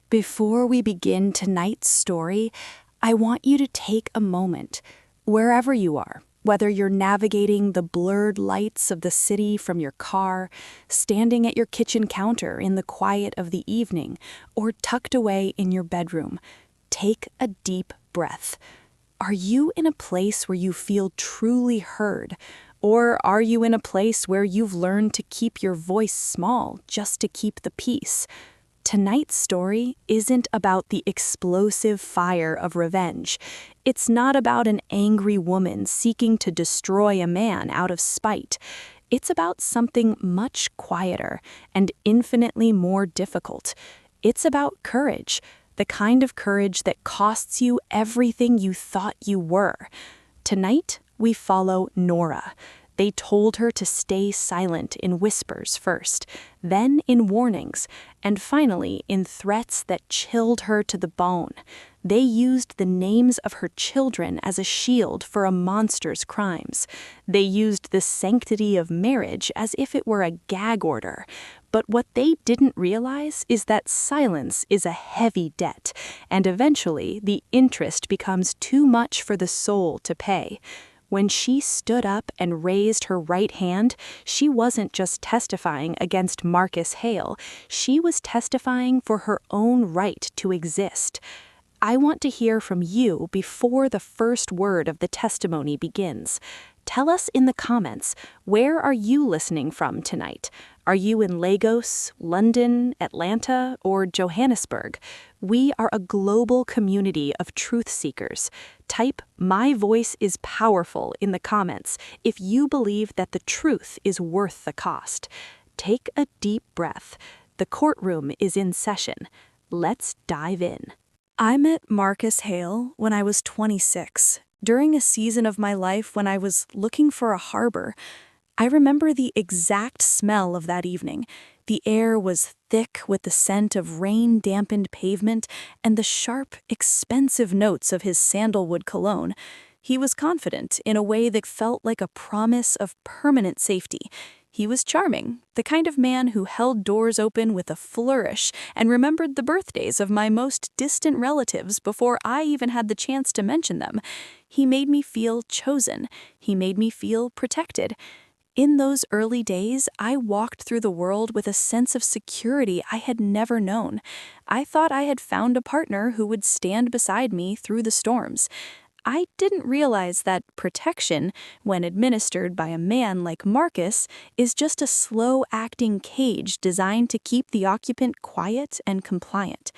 Before we begin tonight's story, I want you to take a moment, wherever you are, whether you're navigating the blurred lights of the city from your car, standing at your kitchen counter in the quiet of the evening, or tucked away in your bedroom. Take a deep breath. Are you in a place where you feel truly heard? Or are you in a place where you've learned to keep your voice small just to keep the peace? Tonight's story isn't about the explosive fire of revenge. It's not about an angry woman seeking to destroy a man out of spite. It's about something much quieter and infinitely more difficult. It's about courage, the kind of courage that costs you everything you thought you were. Tonight, we follow Nora. They told her to stay silent in whispers first, then in warnings, and finally in threats that chilled her to the bone. They used the names of her children as a shield for a monster's crimes. They used the sanctity of marriage as if it were a gag order. But what they didn't realize is that silence is a heavy debt, and eventually the interest becomes too much for the soul to pay. When she stood up and raised her right hand, she wasn't just testifying against Marcus Hale, she was testifying for her own right to exist. I want to hear from you before the first word of the testimony begins. Tell us in the comments, where are you listening from tonight? Are you in Lagos, London, Atlanta, or Johannesburg? We are a global community of truth seekers. Type "My voice is powerful" in the comments if you believe that the truth is worth the cost. Take a deep breath. The courtroom is in session. Let's dive in. I met Marcus Hale when I was 26, during a season of my life when I was looking for a harbor. I remember the exact smell of that evening. The air was thick with the scent of rain-dampened pavement and the sharp, expensive notes of his sandalwood cologne. He was confident in a way that felt like a promise of permanent safety. He was charming, the kind of man who held doors open with a flourish and remembered the birthdays of my most distant relatives before I even had the chance to mention them. He made me feel chosen. He made me feel protected. In those early days, I walked through the world with a sense of security I had never known. I thought I had found a partner who would stand beside me through the storms. I didn't realize that protection, when administered by a man like Marcus, is just a slow-acting cage designed to keep the occupant quiet and compliant.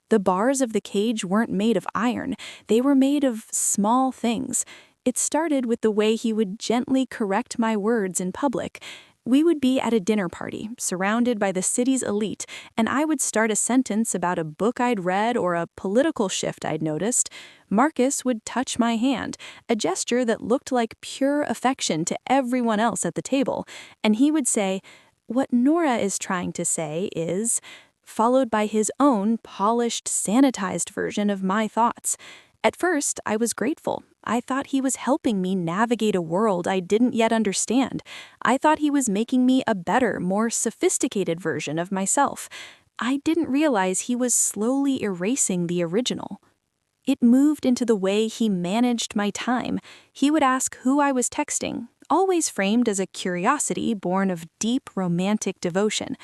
The bars of the cage weren't made of iron, they were made of small things. It started with the way he would gently correct my words in public. We would be at a dinner party, surrounded by the city's elite, and I would start a sentence about a book I'd read or a political shift I'd noticed. Marcus would touch my hand, a gesture that looked like pure affection to everyone else at the table, and he would say, "What Nora is trying to say is," followed by his own polished, sanitized version of my thoughts. At first, I was grateful. I thought he was helping me navigate a world I didn't yet understand. I thought he was making me a better, more sophisticated version of myself. I didn't realize he was slowly erasing the original. It moved into the way he managed my time. He would ask who I was texting, always framed as a curiosity born of deep romantic devotion.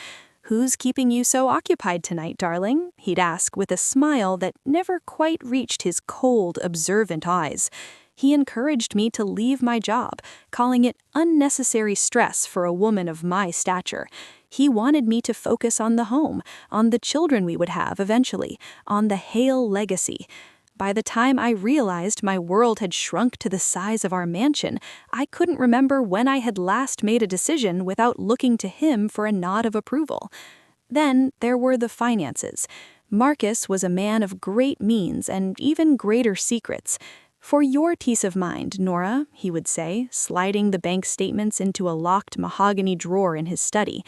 "Who's keeping you so occupied tonight, darling?" he'd ask with a smile that never quite reached his cold, observant eyes. He encouraged me to leave my job, calling it unnecessary stress for a woman of my stature. He wanted me to focus on the home, on the children we would have eventually, on the Hale legacy. By the time I realized my world had shrunk to the size of our mansion, I couldn't remember when I had last made a decision without looking to him for a nod of approval. Then there were the finances. Marcus was a man of great means and even greater secrets. "For your peace of mind, Nora," he would say, sliding the bank statements into a locked mahogany drawer in his study,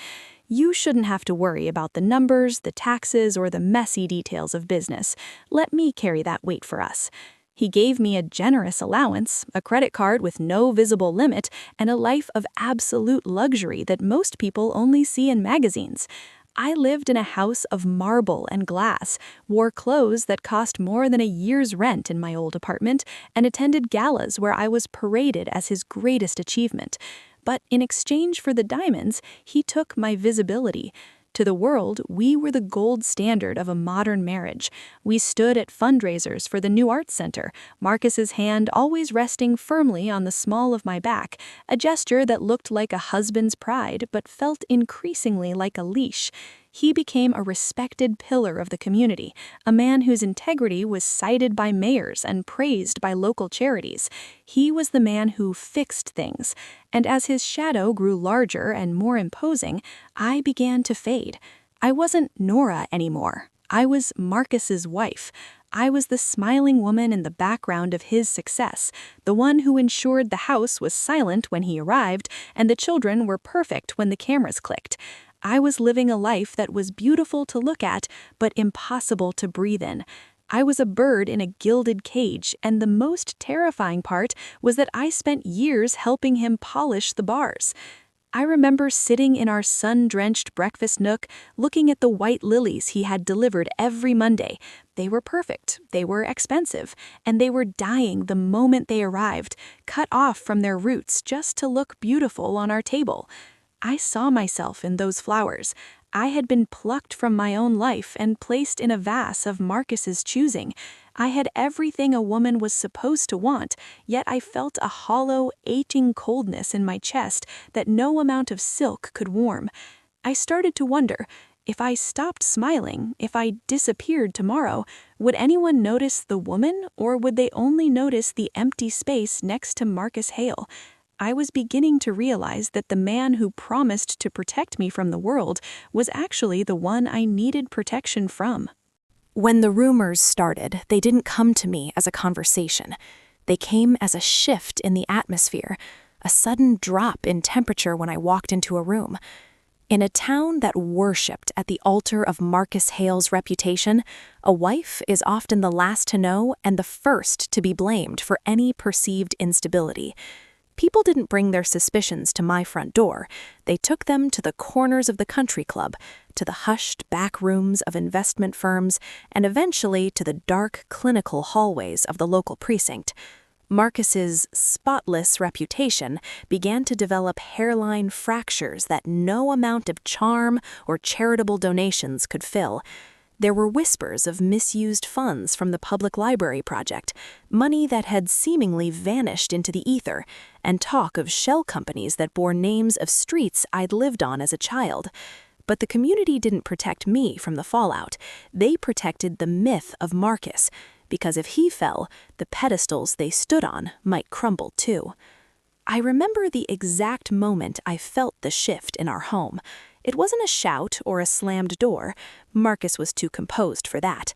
"you shouldn't have to worry about the numbers, the taxes, or the messy details of business. Let me carry that weight for us." He gave me a generous allowance, a credit card with no visible limit, and a life of absolute luxury that most people only see in magazines. I lived in a house of marble and glass, wore clothes that cost more than a year's rent in my old apartment, and attended galas where I was paraded as his greatest achievement. But in exchange for the diamonds, he took my visibility. To the world, we were the gold standard of a modern marriage. We stood at fundraisers for the new arts center, Marcus's hand always resting firmly on the small of my back, a gesture that looked like a husband's pride but felt increasingly like a leash. He became a respected pillar of the community, a man whose integrity was cited by mayors and praised by local charities. He was the man who fixed things, and as his shadow grew larger and more imposing, I began to fade. I wasn't Nora anymore. I was Marcus's wife. I was the smiling woman in the background of his success, the one who ensured the house was silent when he arrived and the children were perfect when the cameras clicked. I was living a life that was beautiful to look at, but impossible to breathe in. I was a bird in a gilded cage, and the most terrifying part was that I spent years helping him polish the bars. I remember sitting in our sun-drenched breakfast nook, looking at the white lilies he had delivered every Monday. They were perfect, they were expensive, and they were dying the moment they arrived, cut off from their roots just to look beautiful on our table. I saw myself in those flowers. I had been plucked from my own life and placed in a vase of Marcus's choosing. I had everything a woman was supposed to want, yet I felt a hollow, aching coldness in my chest that no amount of silk could warm. I started to wonder, if I stopped smiling, if I disappeared tomorrow, would anyone notice the woman, or would they only notice the empty space next to Marcus Hale? I was beginning to realize that the man who promised to protect me from the world was actually the one I needed protection from. When the rumors started, they didn't come to me as a conversation. They came as a shift in the atmosphere, a sudden drop in temperature when I walked into a room. In a town that worshipped at the altar of Marcus Hale's reputation, a wife is often the last to know and the first to be blamed for any perceived instability. People didn't bring their suspicions to my front door. They took them to the corners of the country club, to the hushed back rooms of investment firms, and eventually to the dark, clinical hallways of the local precinct. Marcus's spotless reputation began to develop hairline fractures that no amount of charm or charitable donations could fill. There were whispers of misused funds from the public library project, money that had seemingly vanished into the ether, and talk of shell companies that bore names of streets I'd lived on as a child. But the community didn't protect me from the fallout. They protected the myth of Marcus, because if he fell, the pedestals they stood on might crumble too. I remember the exact moment I felt the shift in our home. It wasn't a shout or a slammed door. Marcus was too composed for that.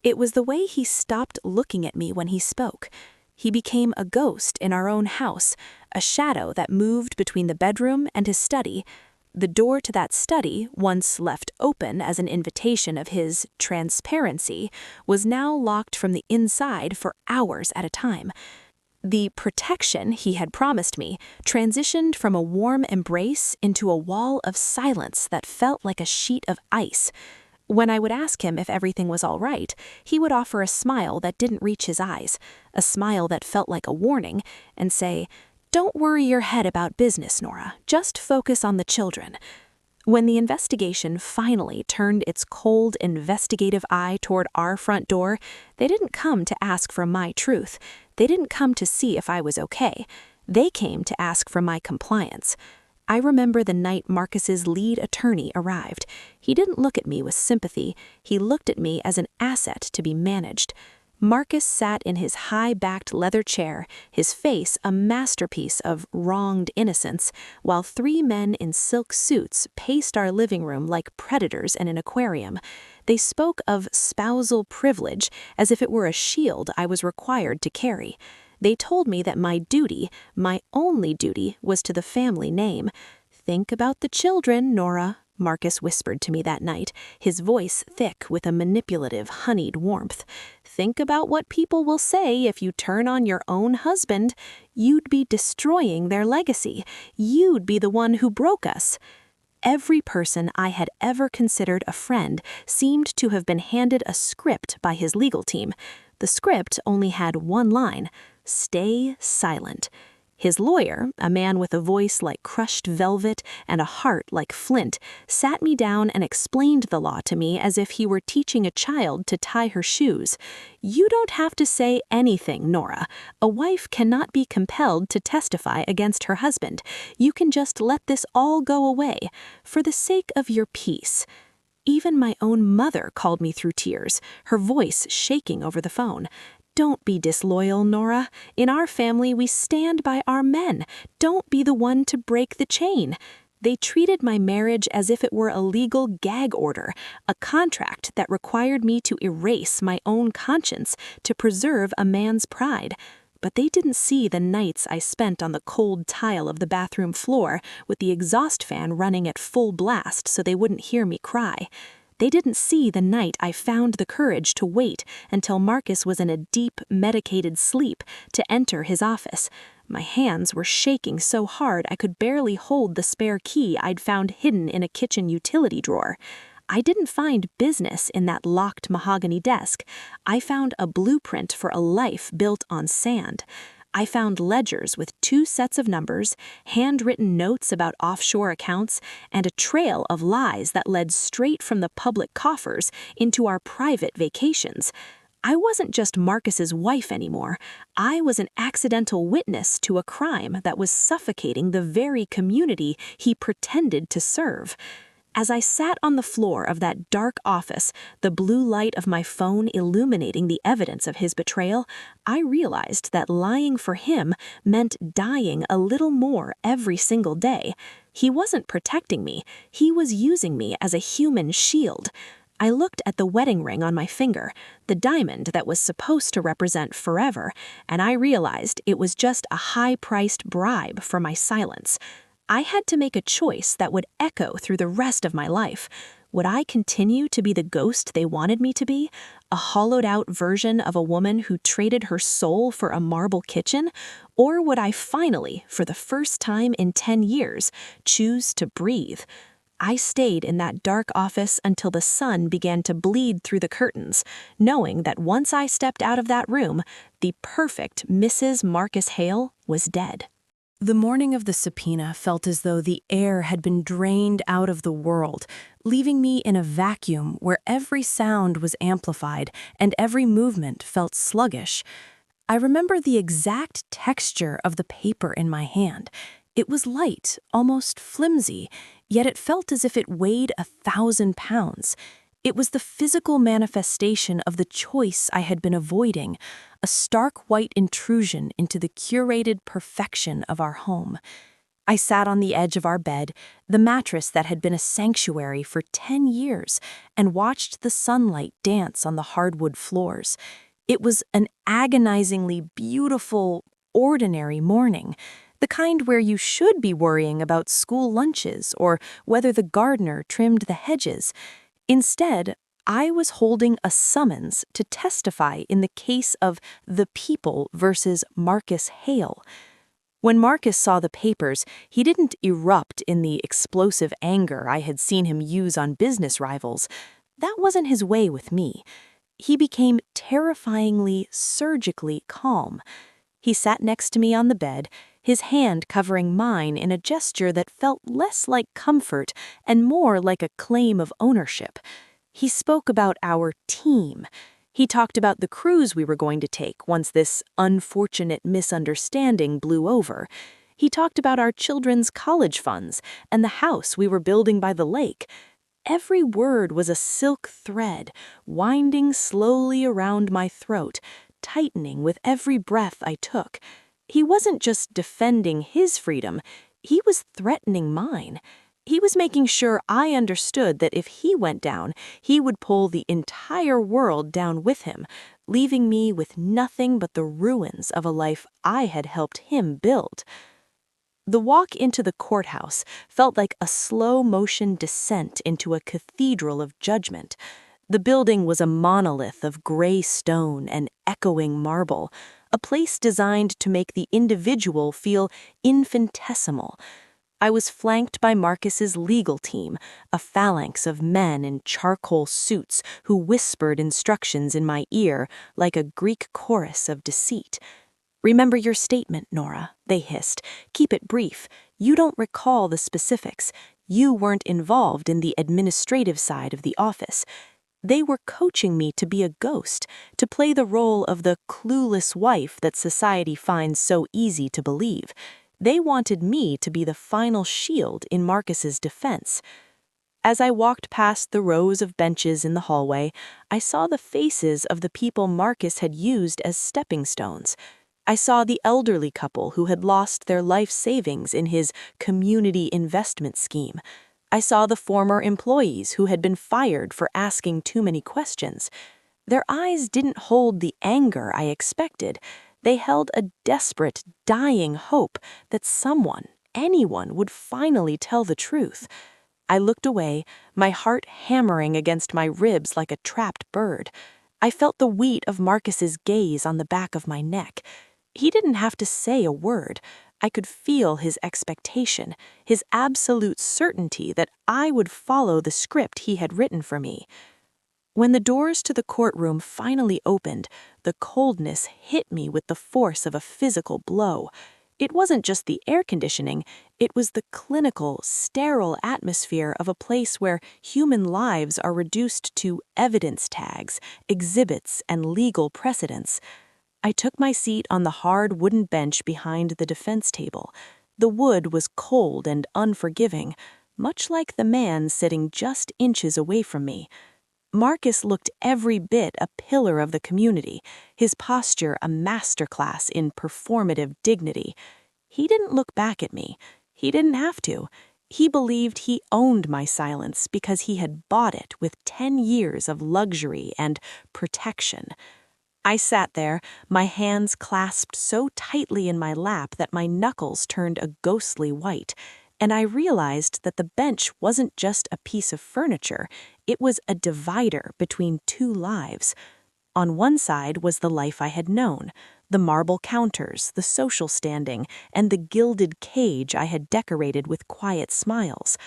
It was the way he stopped looking at me when he spoke. He became a ghost in our own house, a shadow that moved between the bedroom and his study. The door to that study, once left open as an invitation of his transparency, was now locked from the inside for hours at a time. The protection he had promised me transitioned from a warm embrace into a wall of silence that felt like a sheet of ice. When I would ask him if everything was all right, he would offer a smile that didn't reach his eyes, a smile that felt like a warning, and say, "Don't worry your head about business, Nora. Just focus on the children." When the investigation finally turned its cold, investigative eye toward our front door, they didn't come to ask for my truth. They didn't come to see if I was okay. They came to ask for my compliance. I remember the night Marcus's lead attorney arrived. He didn't look at me with sympathy. He looked at me as an asset to be managed. Marcus sat in his high-backed leather chair, his face a masterpiece of wronged innocence, while three men in silk suits paced our living room like predators in an aquarium. They spoke of spousal privilege as if it were a shield I was required to carry. They told me that my duty, my only duty, was to the family name. "Think about the children, Nora," Marcus whispered to me that night, his voice thick with a manipulative, honeyed warmth. "Think about what people will say if you turn on your own husband. You'd be destroying their legacy. You'd be the one who broke us." Every person I had ever considered a friend seemed to have been handed a script by his legal team. The script only had one line: "Stay silent." His lawyer, a man with a voice like crushed velvet and a heart like flint, sat me down and explained the law to me as if he were teaching a child to tie her shoes. "You don't have to say anything, Nora. A wife cannot be compelled to testify against her husband. You can just let this all go away, for the sake of your peace." Even my own mother called me through tears, her voice shaking over the phone. "Don't be disloyal, Nora. In our family, we stand by our men. Don't be the one to break the chain." They treated my marriage as if it were a legal gag order, a contract that required me to erase my own conscience to preserve a man's pride. But they didn't see the nights I spent on the cold tile of the bathroom floor with the exhaust fan running at full blast so they wouldn't hear me cry. They didn't see the night I found the courage to wait until Marcus was in a deep, medicated sleep to enter his office. My hands were shaking so hard I could barely hold the spare key I'd found hidden in a kitchen utility drawer. I didn't find business in that locked mahogany desk. I found a blueprint for a life built on sand. I found ledgers with 2 sets of numbers, handwritten notes about offshore accounts, and a trail of lies that led straight from the public coffers into our private vacations. I wasn't just Marcus's wife anymore. I was an accidental witness to a crime that was suffocating the very community he pretended to serve. As I sat on the floor of that dark office, the blue light of my phone illuminating the evidence of his betrayal, I realized that lying for him meant dying a little more every single day. He wasn't protecting me. He was using me as a human shield. I looked at the wedding ring on my finger, the diamond that was supposed to represent forever, and I realized it was just a high-priced bribe for my silence. I had to make a choice that would echo through the rest of my life. Would I continue to be the ghost they wanted me to be, a hollowed-out version of a woman who traded her soul for a marble kitchen? Or would I finally, for the first time in 10 years, choose to breathe? I stayed in that dark office until the sun began to bleed through the curtains, knowing that once I stepped out of that room, the perfect Mrs. Marcus Hale was dead. The morning of the subpoena felt as though the air had been drained out of the world, leaving me in a vacuum where every sound was amplified and every movement felt sluggish. I remember the exact texture of the paper in my hand. It was light, almost flimsy, yet it felt as if it weighed 1,000 pounds. It was the physical manifestation of the choice I had been avoiding, a stark white intrusion into the curated perfection of our home. I sat on the edge of our bed, the mattress that had been a sanctuary for 10 years, and watched the sunlight dance on the hardwood floors. It was an agonizingly beautiful, ordinary morning, the kind where you should be worrying about school lunches or whether the gardener trimmed the hedges. Instead, I was holding a summons to testify in the case of the People versus Marcus Hale. When Marcus saw the papers, he didn't erupt in the explosive anger I had seen him use on business rivals. That wasn't his way with me. He became terrifyingly, surgically calm. He sat next to me on the bed, his hand covering mine in a gesture that felt less like comfort and more like a claim of ownership. He spoke about our team. He talked about the cruise we were going to take once this unfortunate misunderstanding blew over. He talked about our children's college funds and the house we were building by the lake. Every word was a silk thread, winding slowly around my throat, tightening with every breath I took. He wasn't just defending his freedom, he was threatening mine. He was making sure I understood that if he went down, he would pull the entire world down with him, leaving me with nothing but the ruins of a life I had helped him build. The walk into the courthouse felt like a slow-motion descent into a cathedral of judgment. The building was a monolith of gray stone and echoing marble, a place designed to make the individual feel infinitesimal. I was flanked by Marcus's legal team, a phalanx of men in charcoal suits who whispered instructions in my ear like a Greek chorus of deceit. "Remember your statement, Nora," they hissed. "Keep it brief. You don't recall the specifics. You weren't involved in the administrative side of the office." They were coaching me to be a ghost, to play the role of the clueless wife that society finds so easy to believe. They wanted me to be the final shield in Marcus's defense. As I walked past the rows of benches in the hallway, I saw the faces of the people Marcus had used as stepping stones. I saw the elderly couple who had lost their life savings in his community investment scheme. I saw the former employees who had been fired for asking too many questions. Their eyes didn't hold the anger I expected. They held a desperate, dying hope that someone, anyone, would finally tell the truth. I looked away, my heart hammering against my ribs like a trapped bird. I felt the weight of Marcus's gaze on the back of my neck. He didn't have to say a word. I could feel his expectation, his absolute certainty that I would follow the script he had written for me. When the doors to the courtroom finally opened, the coldness hit me with the force of a physical blow. It wasn't just the air conditioning, it was the clinical, sterile atmosphere of a place where human lives are reduced to evidence tags, exhibits, and legal precedents. I took my seat on the hard wooden bench behind the defense table. The wood was cold and unforgiving, much like the man sitting just inches away from me. Marcus looked every bit a pillar of the community, his posture a masterclass in performative dignity. He didn't look back at me. He didn't have to. He believed he owned my silence because he had bought it with 10 years of luxury and protection. I sat there, my hands clasped so tightly in my lap that my knuckles turned a ghostly white, and I realized that the bench wasn't just a piece of furniture, it was a divider between two lives. On one side was the life I had known, the marble counters, the social standing, and the gilded cage I had decorated with quiet smiles.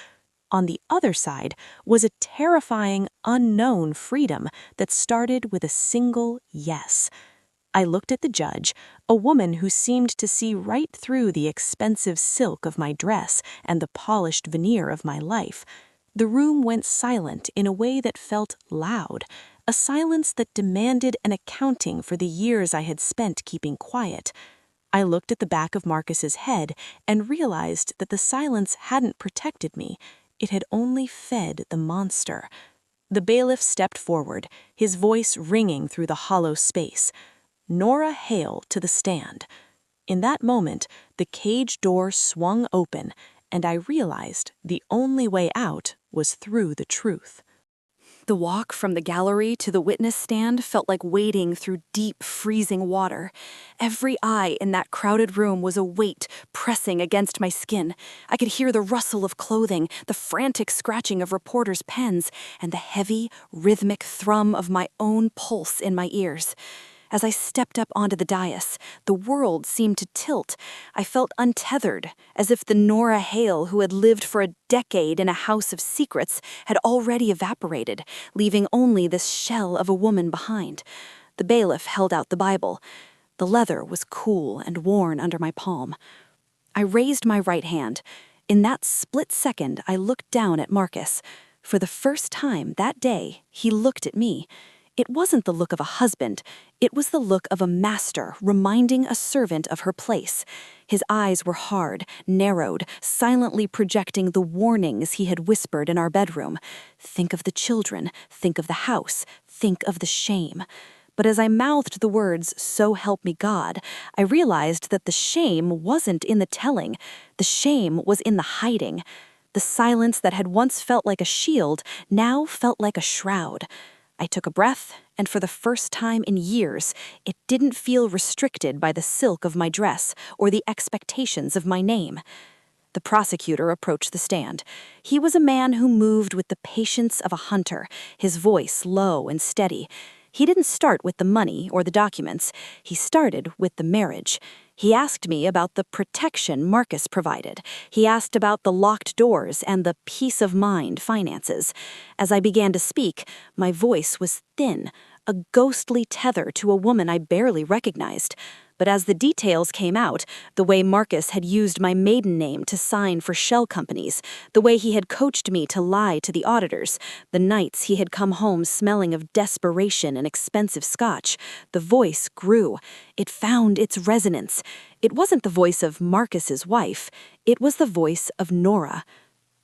On the other side was a terrifying, unknown freedom that started with a single yes. I looked at the judge, a woman who seemed to see right through the expensive silk of my dress and the polished veneer of my life. The room went silent in a way that felt loud, a silence that demanded an accounting for the years I had spent keeping quiet. I looked at the back of Marcus's head and realized that the silence hadn't protected me. It had only fed the monster. The bailiff stepped forward, his voice ringing through the hollow space. "Nora Hale to the stand." In that moment, the cage door swung open, and I realized the only way out was through the truth. The walk from the gallery to the witness stand felt like wading through deep, freezing water. Every eye in that crowded room was a weight pressing against my skin. I could hear the rustle of clothing, the frantic scratching of reporters' pens, and the heavy, rhythmic thrum of my own pulse in my ears. As I stepped up onto the dais, the world seemed to tilt. I felt untethered, as if the Nora Hale who had lived for a decade in a house of secrets had already evaporated, leaving only this shell of a woman behind. The bailiff held out the Bible. The leather was cool and worn under my palm. I raised my right hand. In that split second, I looked down at Marcus. For the first time that day, he looked at me. It wasn't the look of a husband. It was the look of a master reminding a servant of her place. His eyes were hard, narrowed, silently projecting the warnings he had whispered in our bedroom. Think of the children, think of the house, think of the shame. But as I mouthed the words, "So help me God," I realized that the shame wasn't in the telling. The shame was in the hiding. The silence that had once felt like a shield now felt like a shroud. I took a breath, and for the first time in years, it didn't feel restricted by the silk of my dress or the expectations of my name. The prosecutor approached the stand. He was a man who moved with the patience of a hunter, his voice low and steady. He didn't start with the money or the documents. He started with the marriage. He asked me about the protection Marcus provided. He asked about the locked doors and the peace of mind finances. As I began to speak, my voice was thin, a ghostly tether to a woman I barely recognized. But as the details came out, the way Marcus had used my maiden name to sign for shell companies, the way he had coached me to lie to the auditors, the nights he had come home smelling of desperation and expensive scotch, the voice grew. It found its resonance. It wasn't the voice of Marcus's wife. It was the voice of Nora.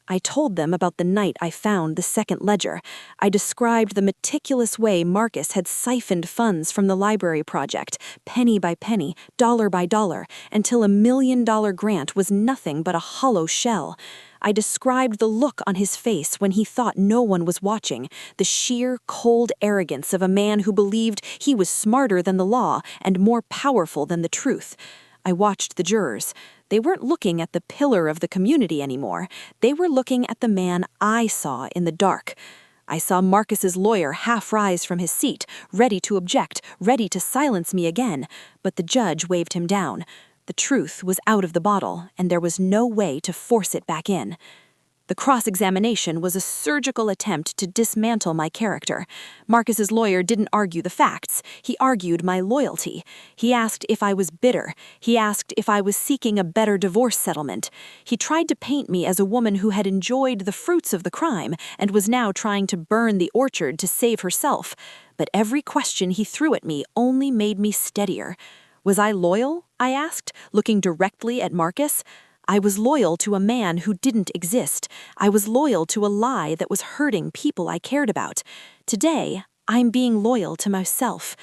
I told them about the night I found the second ledger. I described the meticulous way Marcus had siphoned funds from the library project, penny by penny, dollar by dollar, until $1 million grant was nothing but a hollow shell. I described the look on his face when he thought no one was watching, the sheer, cold arrogance of a man who believed he was smarter than the law and more powerful than the truth. I watched the jurors. They weren't looking at the pillar of the community anymore. They were looking at the man I saw in the dark. I saw Marcus's lawyer half rise from his seat, ready to object, ready to silence me again, but the judge waved him down. The truth was out of the bottle, and there was no way to force it back in. The cross-examination was a surgical attempt to dismantle my character. Marcus's lawyer didn't argue the facts. He argued my loyalty. He asked if I was bitter. He asked if I was seeking a better divorce settlement. He tried to paint me as a woman who had enjoyed the fruits of the crime and was now trying to burn the orchard to save herself. But every question he threw at me only made me steadier. Was I loyal? I asked, looking directly at Marcus. I was loyal to a man who didn't exist. I was loyal to a lie that was hurting people I cared about. Today, I'm being loyal to myself.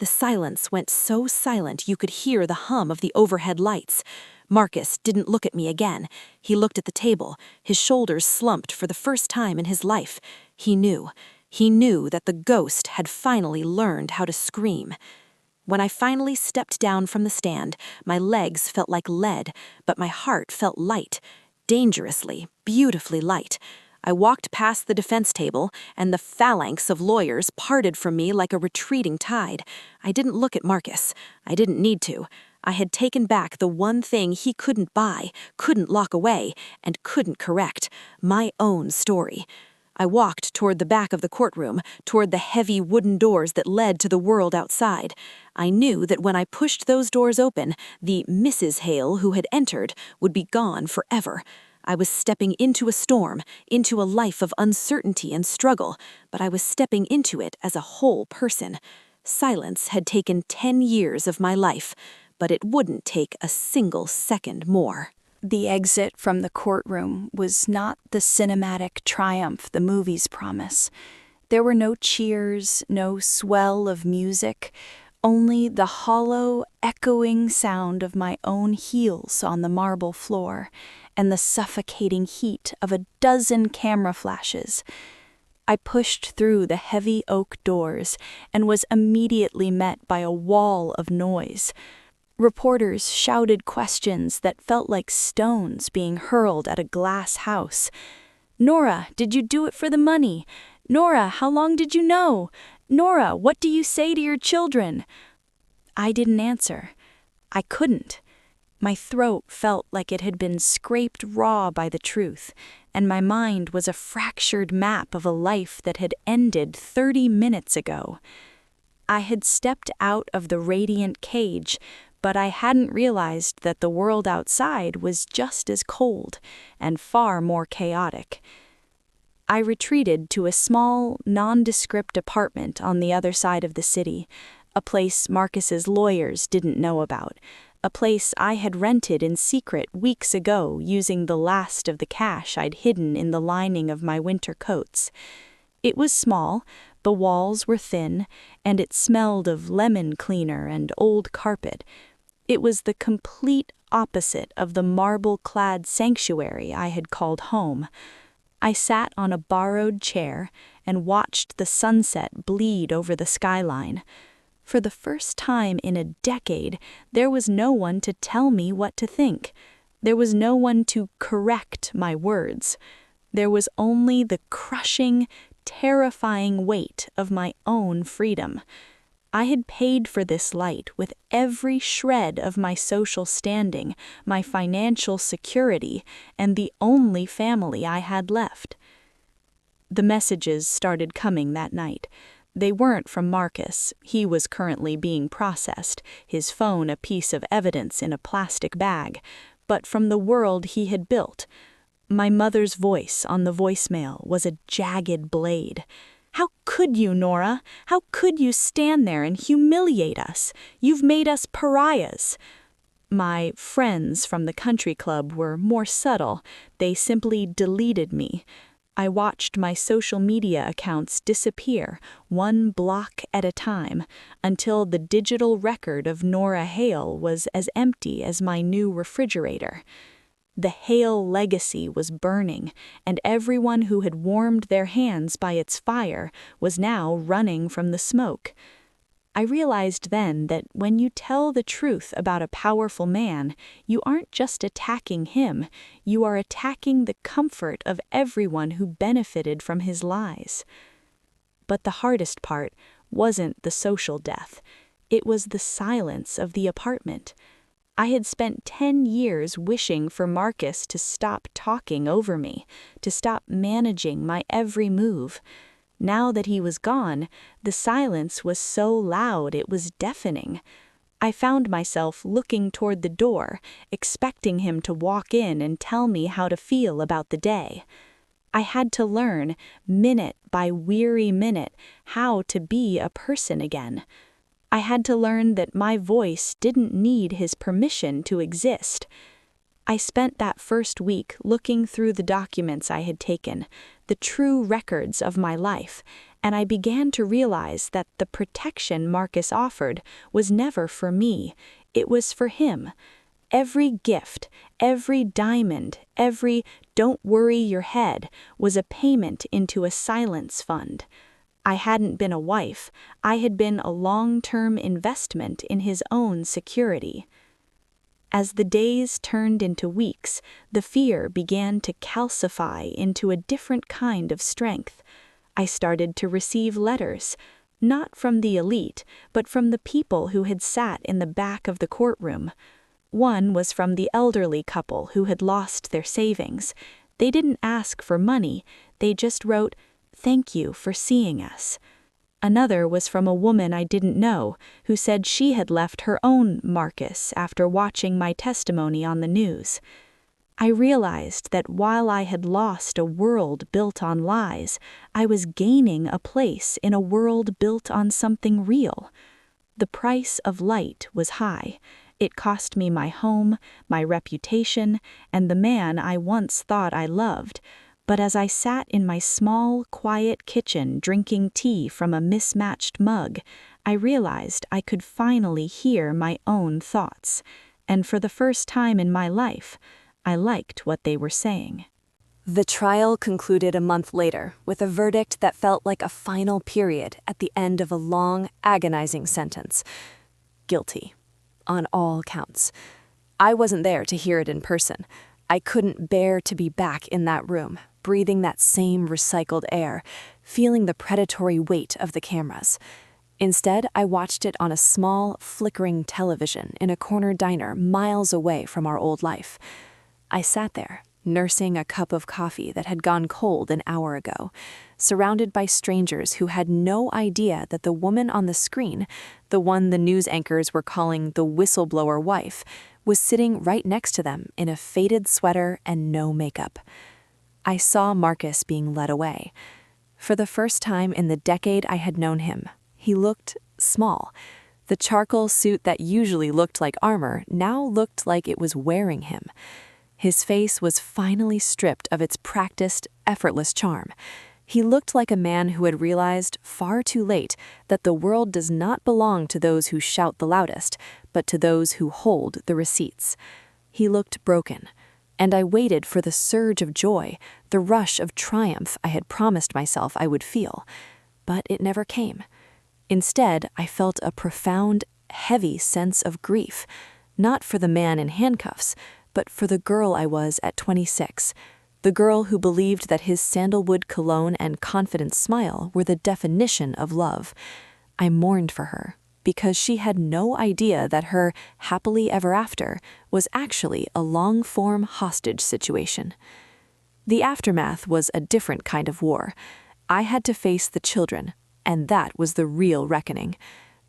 The silence went so silent you could hear the hum of the overhead lights. Marcus didn't look at me again. He looked at the table, his shoulders slumped for the first time in his life. He knew. He knew that the ghost had finally learned how to scream. When I finally stepped down from the stand, my legs felt like lead, but my heart felt light, dangerously, beautifully light. I walked past the defense table, and the phalanx of lawyers parted from me like a retreating tide. I didn't look at Marcus. I didn't need to. I had taken back the one thing he couldn't buy, couldn't lock away, and couldn't correct: my own story. I walked toward the back of the courtroom, toward the heavy wooden doors that led to the world outside. I knew that when I pushed those doors open, the Mrs. Hale who had entered would be gone forever. I was stepping into a storm, into a life of uncertainty and struggle, but I was stepping into it as a whole person. Silence had taken 10 years of my life, but it wouldn't take a single second more. The exit from the courtroom was not the cinematic triumph the movies promise. There were no cheers, no swell of music, only the hollow, echoing sound of my own heels on the marble floor and the suffocating heat of a dozen camera flashes. I pushed through the heavy oak doors and was immediately met by a wall of noise. Reporters shouted questions that felt like stones being hurled at a glass house. "Nora, did you do it for the money? Nora, how long did you know? Nora, what do you say to your children?" I didn't answer. I couldn't. My throat felt like it had been scraped raw by the truth, and my mind was a fractured map of a life that had ended 30 minutes ago. I had stepped out of the radiant cage, but I hadn't realized that the world outside was just as cold and far more chaotic. I retreated to a small, nondescript apartment on the other side of the city, a place Marcus's lawyers didn't know about, a place I had rented in secret weeks ago using the last of the cash I'd hidden in the lining of my winter coats. It was small, the walls were thin, and it smelled of lemon cleaner and old carpet. It was the complete opposite of the marble-clad sanctuary I had called home. I sat on a borrowed chair and watched the sunset bleed over the skyline. For the first time in a decade, there was no one to tell me what to think. There was no one to correct my words. There was only the crushing, terrifying weight of my own freedom. I had paid for this light with every shred of my social standing, my financial security, and the only family I had left. The messages started coming that night. They weren't from Marcus. He was currently being processed, his phone a piece of evidence in a plastic bag, but from the world he had built. My mother's voice on the voicemail was a jagged blade. "How could you, Nora? How could you stand there and humiliate us? You've made us pariahs." My friends from the country club were more subtle. They simply deleted me. I watched my social media accounts disappear, one block at a time, until the digital record of Nora Hale was as empty as my new refrigerator. The Hale legacy was burning, and everyone who had warmed their hands by its fire was now running from the smoke. I realized then that when you tell the truth about a powerful man, you aren't just attacking him, you are attacking the comfort of everyone who benefited from his lies. But the hardest part wasn't the social death. It was the silence of the apartment. I had spent 10 years wishing for Marcus to stop talking over me, to stop managing my every move. Now that he was gone, the silence was so loud it was deafening. I found myself looking toward the door, expecting him to walk in and tell me how to feel about the day. I had to learn, minute by weary minute, how to be a person again. I had to learn that my voice didn't need his permission to exist. I spent that first week looking through the documents I had taken, the true records of my life, and I began to realize that the protection Marcus offered was never for me, it was for him. Every gift, every diamond, every "don't worry your head" was a payment into a silence fund. I hadn't been a wife, I had been a long-term investment in his own security. As the days turned into weeks, the fear began to calcify into a different kind of strength. I started to receive letters, not from the elite, but from the people who had sat in the back of the courtroom. One was from the elderly couple who had lost their savings. They didn't ask for money, they just wrote, "Thank you for seeing us." Another was from a woman I didn't know, who said she had left her own Marcus after watching my testimony on the news. I realized that while I had lost a world built on lies, I was gaining a place in a world built on something real. The price of light was high. It cost me my home, my reputation, and the man I once thought I loved. But as I sat in my small, quiet kitchen drinking tea from a mismatched mug, I realized I could finally hear my own thoughts. And for the first time in my life, I liked what they were saying. The trial concluded a month later with a verdict that felt like a final period at the end of a long, agonizing sentence. Guilty. On all counts. I wasn't there to hear it in person. I couldn't bear to be back in that room, breathing that same recycled air, feeling the predatory weight of the cameras. Instead, I watched it on a small, flickering television in a corner diner miles away from our old life. I sat there, nursing a cup of coffee that had gone cold an hour ago, surrounded by strangers who had no idea that the woman on the screen, the one the news anchors were calling the whistleblower wife, was sitting right next to them in a faded sweater and no makeup. I saw Marcus being led away. For the first time in the decade I had known him, he looked small. The charcoal suit that usually looked like armor now looked like it was wearing him. His face was finally stripped of its practiced, effortless charm. He looked like a man who had realized, far too late, that the world does not belong to those who shout the loudest, but to those who hold the receipts. He looked broken, and I waited for the surge of joy, the rush of triumph I had promised myself I would feel. But it never came. Instead, I felt a profound, heavy sense of grief, not for the man in handcuffs, but for the girl I was at 26, the girl who believed that his sandalwood cologne and confident smile were the definition of love. I mourned for her, because she had no idea that her happily ever after was actually a long-form hostage situation. The aftermath was a different kind of war. I had to face the children, and that was the real reckoning.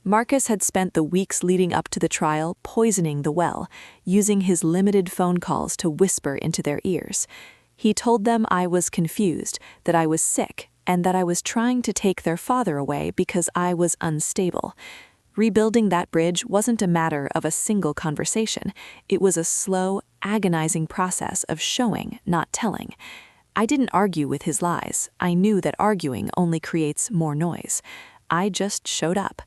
Marcus had spent the weeks leading up to the trial poisoning the well, using his limited phone calls to whisper into their ears. He told them I was confused, that I was sick, and that I was trying to take their father away because I was unstable. Rebuilding that bridge wasn't a matter of a single conversation. It was a slow, agonizing process of showing, not telling. I didn't argue with his lies. I knew that arguing only creates more noise. I just showed up.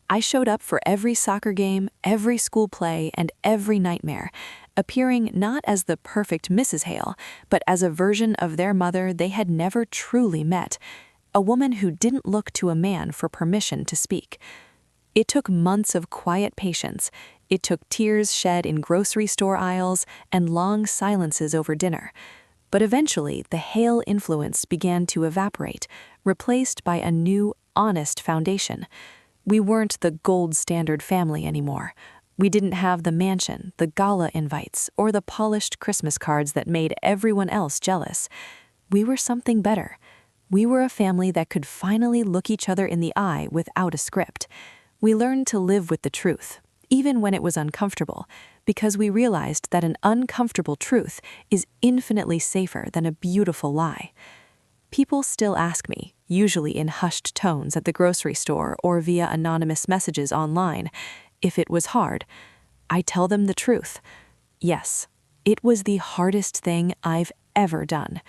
I showed up for every soccer game, every school play, and every nightmare, appearing not as the perfect Mrs. Hale, but as a version of their mother they had never truly met, a woman who didn't look to a man for permission to speak. It took months of quiet patience. It took tears shed in grocery store aisles and long silences over dinner. But eventually, the Hale influence began to evaporate, replaced by a new, honest foundation. We weren't the gold standard family anymore. We didn't have the mansion, the gala invites, or the polished Christmas cards that made everyone else jealous. We were something better. We were a family that could finally look each other in the eye without a script. We learned to live with the truth, even when it was uncomfortable, because we realized that an uncomfortable truth is infinitely safer than a beautiful lie. People still ask me, usually in hushed tones at the grocery store or via anonymous messages online, if it was hard. I tell them the truth. Yes, it was the hardest thing I've ever done.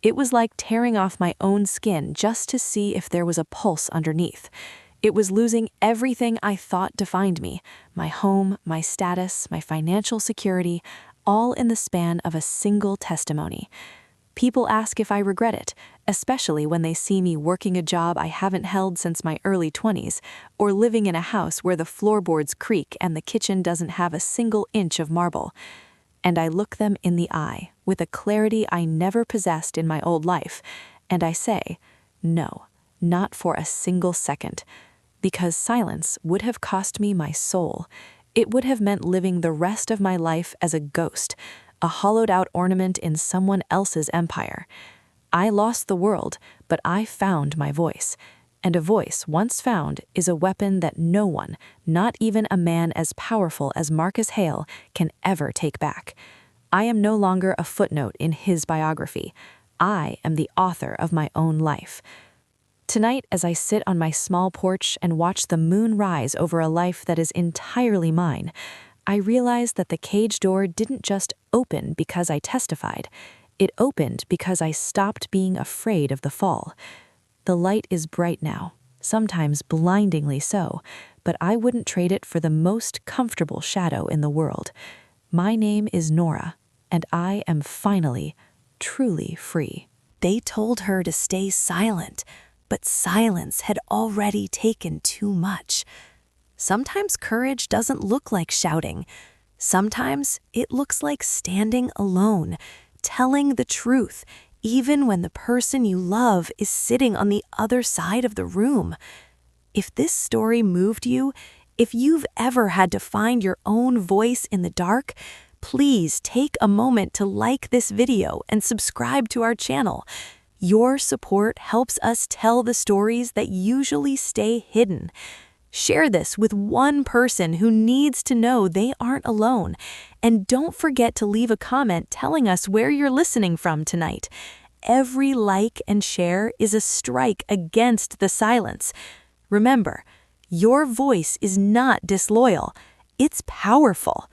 It was like tearing off my own skin just to see if there was a pulse underneath. It was losing everything I thought defined me, my home, my status, my financial security, all in the span of a single testimony. People ask if I regret it, especially when they see me working a job I haven't held since my early 20s, or living in a house where the floorboards creak and the kitchen doesn't have a single inch of marble. And I look them in the eye with a clarity I never possessed in my old life, and I say, no, not for a single second, because silence would have cost me my soul. It would have meant living the rest of my life as a ghost, a hollowed-out ornament in someone else's empire. I lost the world, but I found my voice. And a voice once found is a weapon that no one, not even a man as powerful as Marcus Hale, can ever take back. I am no longer a footnote in his biography. I am the author of my own life. Tonight, as I sit on my small porch and watch the moon rise over a life that is entirely mine, I realize that the cage door didn't just open because I testified. It opened because I stopped being afraid of the fall. The light is bright now, sometimes blindingly so, but I wouldn't trade it for the most comfortable shadow in the world. My name is Nora, and I am finally, truly free. They told her to stay silent, but silence had already taken too much. Sometimes courage doesn't look like shouting. Sometimes it looks like standing alone, telling the truth, even when the person you love is sitting on the other side of the room. If this story moved you, if you've ever had to find your own voice in the dark, please take a moment to like this video and subscribe to our channel. Your support helps us tell the stories that usually stay hidden. Share this with one person who needs to know they aren't alone. And don't forget to leave a comment telling us where you're listening from tonight. Every like and share is a strike against the silence. Remember, your voice is not disloyal. It's powerful.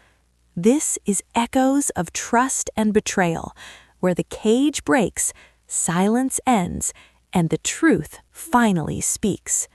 This is Echoes of Trust and Betrayal, where the cage breaks, silence ends, and the truth finally speaks.